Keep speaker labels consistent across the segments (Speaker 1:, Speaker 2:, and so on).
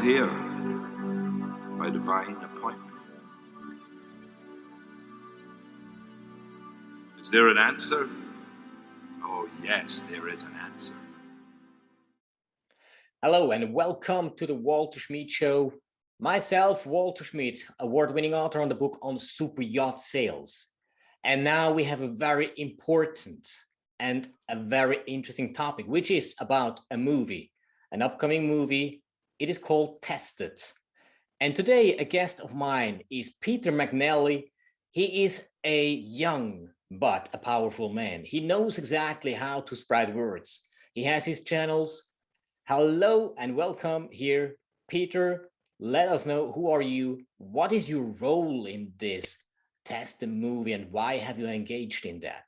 Speaker 1: here by divine appointment. Is there an answer? Oh, yes, there is an answer.
Speaker 2: Hello and welcome to the Walter Schmid Show. Myself, Walter Schmid, award-winning author on the book on super yacht sales. And now we have a very important and a very interesting topic, which is about a movie, an upcoming movie. It is called Tested. And today a guest of mine is Peter McNelly. He is a young but a powerful man. He knows exactly how to spread words. He has his channels. Hello and welcome here, Peter. Let us know, who are you? What is your role in this Test the movie and why have you engaged in that?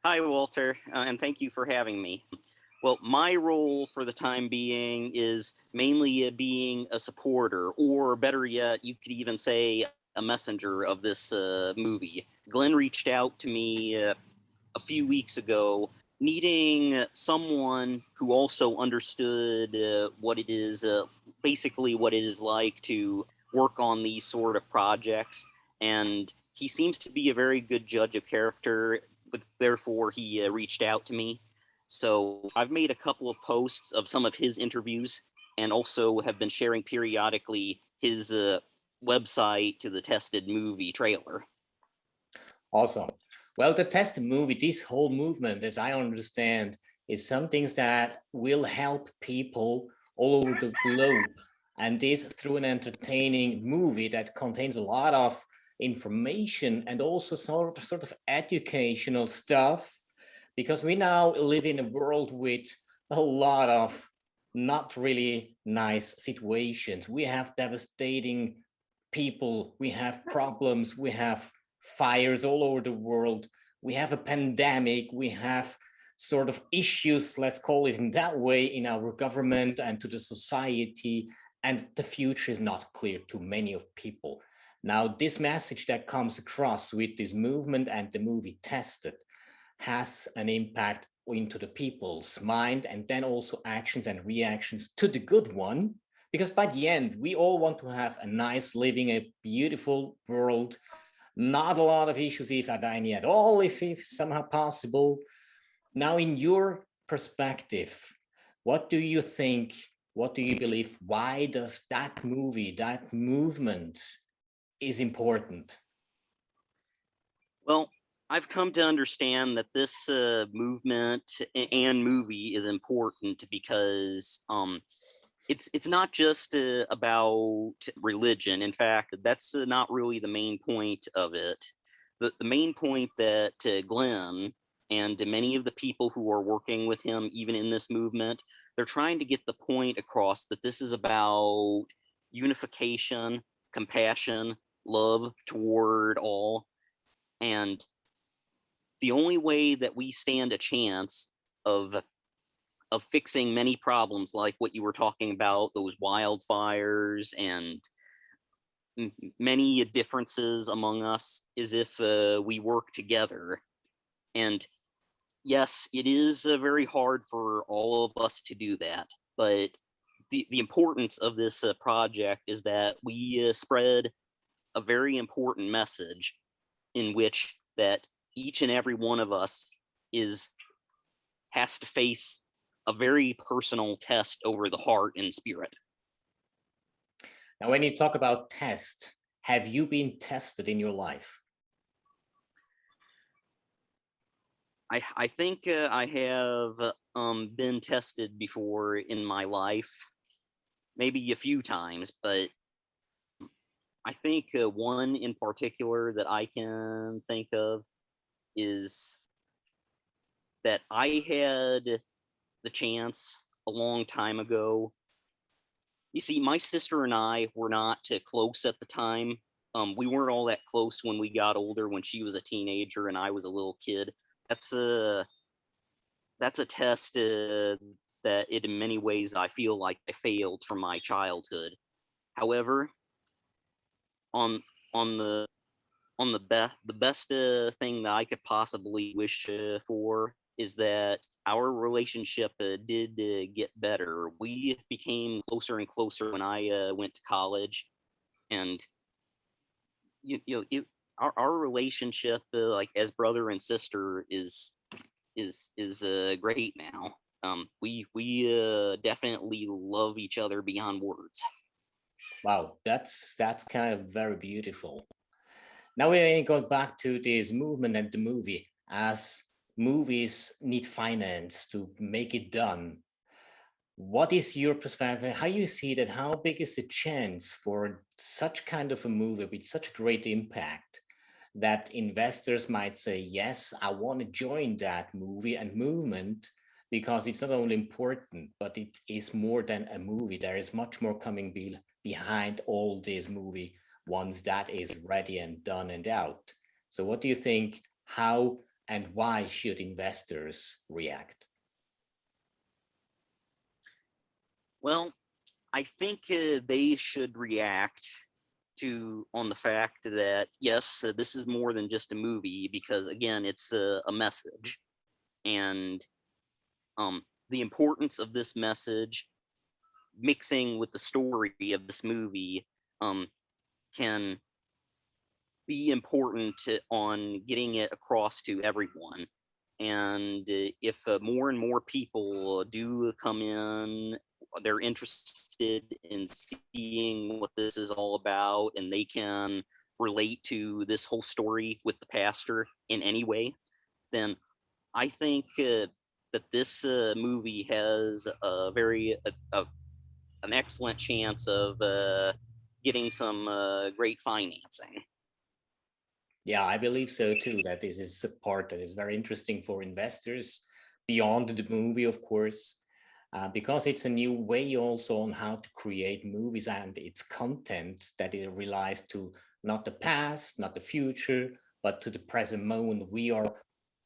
Speaker 3: Hi, Walter, and thank you for having me. Well, my role for the time being is mainly being a supporter, or better yet, you could even say a messenger of this movie. Glenn reached out to me a few weeks ago, needing someone who also understood what it is, basically what it is like to work on these sort of projects. And he seems to be a very good judge of character, but therefore he reached out to me. So I've made a couple of posts of some of his interviews and also have been sharing periodically his website to the Tested movie trailer.
Speaker 2: Awesome. Well, the Tested movie, this whole movement, as I understand, is something that will help people all over the globe. And this through an entertaining movie that contains a lot of information and also sort of educational stuff, because we now live in a world with a lot of not really nice situations. We have devastating people, we have problems, we have fires all over the world, we have a pandemic, we have sort of issues, let's call it in that way, in our government and to the society, and the future is not clear to many of people. Now, this message that comes across with this movement and the movie Tested has an impact into the people's mind, and then also actions and reactions to the good one, because by the end we all want to have a nice living, a beautiful world, not a lot of issues if any at all, if somehow possible. Now, in your perspective, what do you think, what do you believe, why does that movie, that movement is important?
Speaker 3: Well, I've come to understand that this movement and movie is important because it's not just about religion. In fact, that's not really the main point of it. The main point that Glenn and many of the people who are working with him, even in this movement, they're trying to get the point across that this is about unification, compassion, love toward all. And the only way that we stand a chance of fixing many problems like what you were talking about, those wildfires and many differences among us, is if we work together. And yes, it is very hard for all of us to do that, but the importance of this project is that we spread a very important message in which that each and every one of us has to face a very personal test over the heart and spirit.
Speaker 2: Now, when you talk about test, have you been tested in your life?
Speaker 3: I think I have been tested before in my life, maybe a few times, but I think one in particular that I can think of is that I had the chance a long time ago. You see, my sister and I were not close at the time. We weren't all that close when we got older, when she was a teenager and I was a little kid. That's a test that in many ways I feel like I failed from my childhood. However, on the on the best thing that I could possibly wish for is that our relationship did get better. We became closer and closer when I went to college, and our relationship, like as brother and sister, is great now. We definitely love each other beyond words.
Speaker 2: Wow, that's kind of very beautiful. Now we go back to this movement and the movie. As movies need finance to make it done, what is your perspective? How you see that? How big is the chance for such kind of a movie with such great impact that investors might say, yes, I want to join that movie and movement because it's not only important, but it is more than a movie. There is much more coming behind all this movie once that is ready and done and out. So what do you think? How and why should investors react?
Speaker 3: Well, I think they should react to on the fact that yes, this is more than just a movie because again, it's a message, and the importance of this message mixing with the story of this movie can be important on getting it across to everyone. And if more and more people do come in, they're interested in seeing what this is all about, and they can relate to this whole story with the pastor in any way, then I think that this movie has a an excellent chance of getting some great financing.
Speaker 2: Yeah, I believe so too, that this is a part that is very interesting for investors beyond the movie, of course, because it's a new way also on how to create movies and its content that it relies to not the past, not the future, but to the present moment we are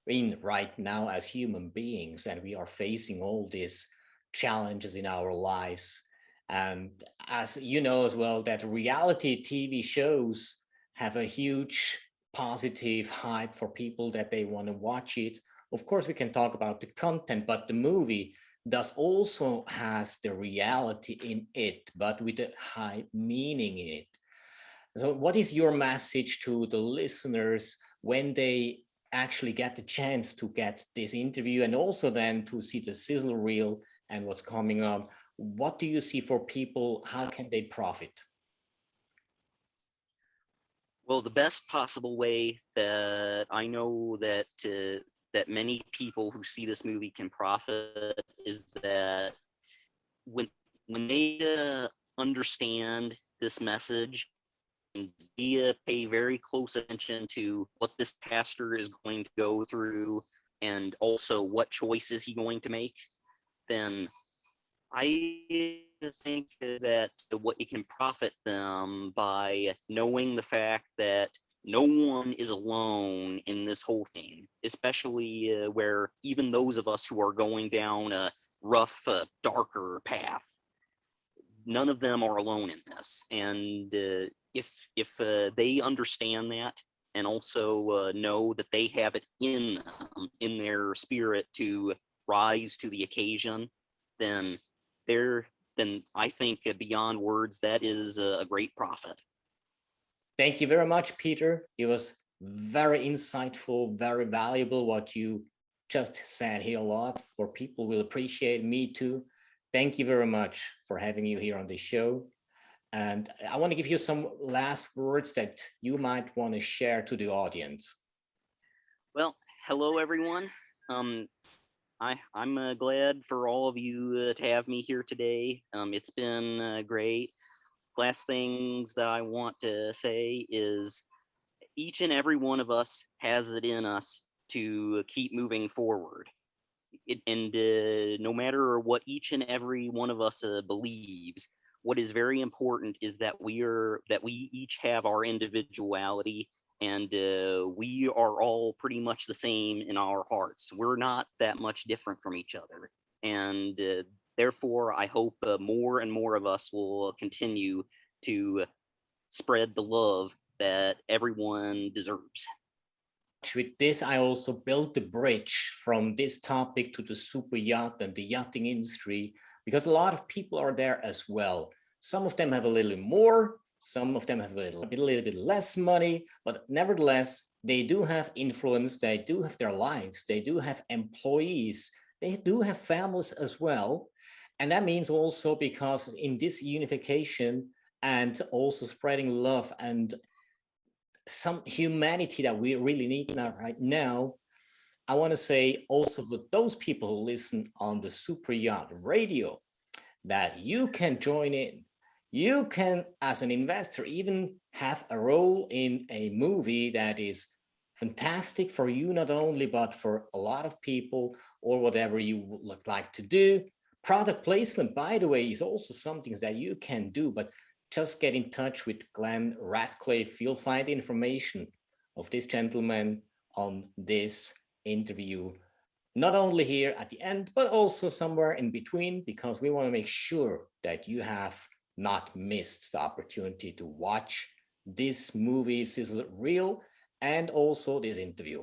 Speaker 2: in right now as human beings, and we are facing all these challenges in our lives. And as you know as well, that reality TV shows have a huge positive hype for people that they want to watch it. Of course, we can talk about the content, but the movie does also has the reality in it, but with a high meaning in it. So what is your message to the listeners when they actually get the chance to get this interview and also then to see the sizzle reel and what's coming up? What do you see for people? How can they profit?
Speaker 3: Well, the best possible way that I know that that many people who see this movie can profit is that when when they understand this message and they pay very close attention to what this pastor is going to go through and also what choice is he going to make, then I think that what it can profit them by knowing the fact that no one is alone in this whole thing, especially where even those of us who are going down a rough, darker path, none of them are alone in this. And if they understand that and also know that they have it in them, in their spirit to rise to the occasion, then they're then I think beyond words that is a great profit.
Speaker 2: Thank you very much, Peter. It was very insightful, very valuable what you just said here a lot. For people will appreciate me too. Thank you very much for having you here on the show. And I want to give you some last words that you might want to share to the audience.
Speaker 3: Well, hello everyone. I'm glad for all of you to have me here today. It's been great. Last things that I want to say is each and every one of us has it in us to keep moving forward. And no matter what each and every one of us believes, what is very important is that we each have our individuality, and we are all pretty much the same in our hearts. We're not that much different from each other, and therefore I hope more and more of us will continue to spread the love that everyone deserves.
Speaker 2: With this, I also built the bridge from this topic to the super yacht and the yachting industry, because a lot of people are there as well. Some of them have a little more, some of them have a little bit less money, but nevertheless, they do have influence, they do have their lives, they do have employees, they do have families as well. And that means also, because in this unification and also spreading love and some humanity that we really need now, right now, I want to say also for those people who listen on the Super Yacht Radio, that you can join in. You can, as an investor, even have a role in a movie that is fantastic for you, not only, but for a lot of people, or whatever you would like to do. Product placement, by the way, is also something that you can do, but just get in touch with Glenn Radcliffe. You'll find information of this gentleman on this interview, not only here at the end, but also somewhere in between, because we want to make sure that you have not missed the opportunity to watch this movie, Sizzle Reel, and also this interview.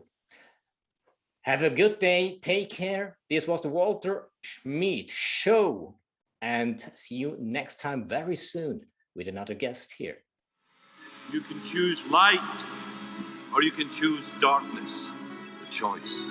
Speaker 2: Have a good day. Take care. This was the Walter Schmid Show, and see you next time very soon with another guest here.
Speaker 1: You can choose light or you can choose darkness. The choice